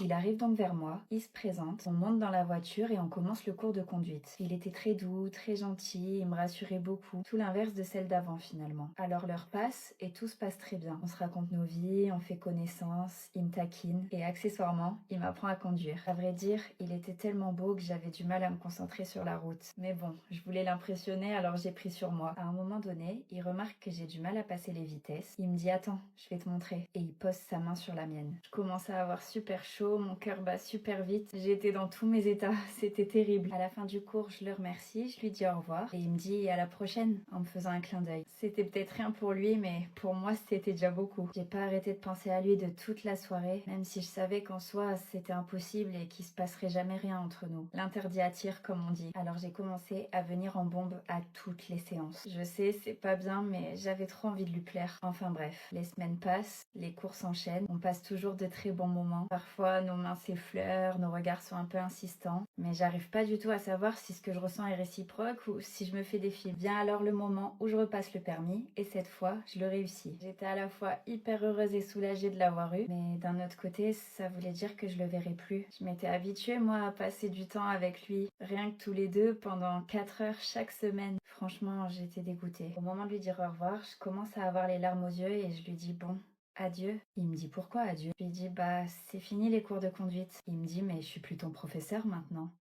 Il arrive donc vers moi, il se présente, on monte dans la voiture et on commence le cours de conduite. Il était très doux, très gentil, il me rassurait beaucoup, tout l'inverse de celle d'avant finalement. Alors l'heure passe et tout se passe très bien. On se raconte nos vies, on fait connaissance, il me taquine et accessoirement, il m'apprend à conduire. À vrai dire, il était tellement beau que j'avais du mal à me concentrer sur la route. Mais bon, je voulais l'impressionner alors j'ai pris sur moi. À un moment donné, il remarque que j'ai du mal à passer les vitesses. Il me dit attends, je vais te montrer. Et il pose sa main sur la mienne. Je commence à avoir super chaud, mon cœur bat super vite. J'étais dans tous mes états, c'était terrible. À la fin du cours, je le remercie, je lui dis au revoir et il me dit à la prochaine en me faisant un clin d'œil. C'était peut-être rien pour lui, mais pour moi c'était déjà beaucoup. J'ai pas arrêté de penser à lui de toute la soirée, même si je savais qu'en soi c'était impossible et qu'il se passerait jamais rien entre nous. L'interdit attire comme on dit. Alors j'ai commencé à venir en bombe à toutes les séances. Je sais, c'est pas bien, mais j'avais trop envie de lui plaire. Enfin bref, les semaines passent, les cours s'enchaînent, on passe toujours de très bons moments. Parfois nos mains s'effleurent, nos regards sont un peu insistants, mais j'arrive pas du tout à savoir si ce que je ressens est réciproque ou si je me fais des films. Vient alors le moment où je repasse le permis et cette fois je le réussis. J'étais à la fois hyper heureuse et soulagée de l'avoir eu, mais d'un autre côté ça voulait dire que je le verrais plus. Je m'étais habituée moi à passer du temps avec lui, rien que tous les deux pendant 4 heures chaque semaine. Franchement j'étais dégoûtée. Au moment de lui dire au revoir, je commence à avoir les larmes aux yeux et je lui dis bon, adieu. Il me dit pourquoi adieu? Je lui dis bah c'est fini les cours de conduite. Il me dit mais je suis plus ton professeur maintenant.